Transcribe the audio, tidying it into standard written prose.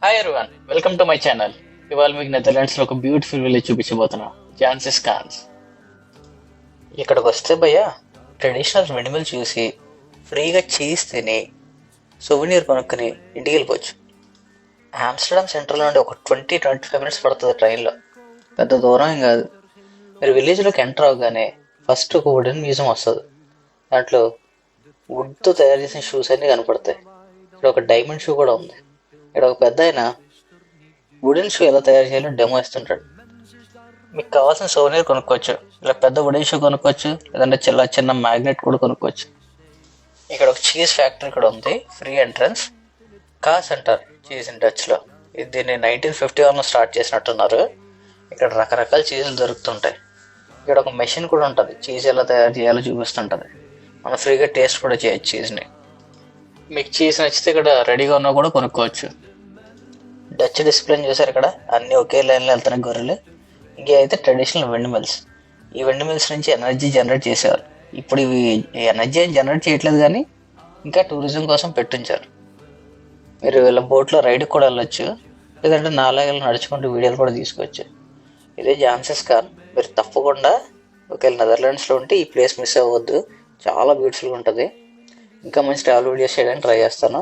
Hi everyone, welcome to my channel. ఇవాళ మీకు నెదర్లాండ్స్లో ఒక బ్యూటిఫుల్ విలేజ్ చూపించబోతున్నా, జాన్సిస్ ఖాన్స్. ఇక్కడికి వస్తే భయ్య ట్రెడిషనల్ మినిమల్ చూసి ఫ్రీగా చీజ్ తిని సోవెనీర్ కొనుక్కొని ఇంటికి వెళ్ళిపోవచ్చు. ఆమ్స్టర్డామ్ సెంటర్లో నుండి ఒక 20-25 మినిట్స్ పడుతుంది ట్రైన్లో, పెద్ద దూరం ఏం కాదు. మీరు విలేజ్లోకి ఎంటర్ అవగానే ఫస్ట్ ఒక వుడెన్ మ్యూజియం వస్తుంది. దాంట్లో వుడ్తో తయారు చేసిన షూస్ అన్నీ కనపడతాయి. ఇక్కడ ఒక డైమండ్ షూ కూడా ఉంది. ఇక్కడ ఒక పెద్ద ఆయన వుడెన్ షూ ఎలా తయారు చేయాలో డెమో ఇస్తుంటాడు. మీకు కావాల్సిన సోవెనీర్ కొనుక్కోవచ్చు, ఇలా పెద్ద వుడెన్ షూ కొనుక్కోవచ్చు, లేదంటే చిన్న మ్యాగ్నెట్ కూడా కొనుక్కోవచ్చు. ఇక్కడ ఒక చీజ్ ఫ్యాక్టరీ కూడా ఉంది, ఫ్రీ ఎంట్రన్స్. కాస్ అంటారు చీజ్ ఇన్ టచ్లో. దీన్ని 1951లో స్టార్ట్ చేసినట్టున్నారు. ఇక్కడ రకరకాల చీజులు దొరుకుతుంటాయి. ఇక్కడ ఒక మెషిన్ కూడా ఉంటుంది, చీజ్ ఎలా తయారు చేయాలో చూపిస్తుంటుంది. మనం ఫ్రీగా టేస్ట్ కూడా చేయొచ్చు చీజ్ని. మీకు చీజ్ నచ్చితే ఇక్కడ రెడీగా ఉన్నా కూడా కొనుక్కోవచ్చు. డచ్ డిస్ప్లే చూసారు, ఇక్కడ అన్ని ఒకే లైన్లో వెళ్తున్నాయి గొర్రెలు. ఇంకే అయితే ట్రెడిషనల్ వెండ్ మిల్స్. ఈ వెండ్ మిల్స్ నుంచి ఎనర్జీ జనరేట్ చేసేవారు. ఇప్పుడు ఇవి ఎనర్జీ ఏం జనరేట్ చేయట్లేదు, కానీ ఇంకా టూరిజం కోసం పెట్టించారు. మీరు వీళ్ళ బోట్లో రైడ్కి కూడా వెళ్ళొచ్చు, లేదంటే నాలుగేళ్ళు నడుచుకుంటూ వీడియోలు కూడా తీసుకోవచ్చు. ఇదే జాన్సిస్ ఖాన్. మీరు తప్పకుండా ఒకవేళ నెదర్లాండ్స్లో ఉంటే ఈ ప్లేస్ మిస్ అవ్వద్దు, చాలా బ్యూటిఫుల్గా ఉంటుంది. ఇంకా మంచి ట్రావెల్ వీడియోస్ చేయడానికి ట్రై చేస్తాను.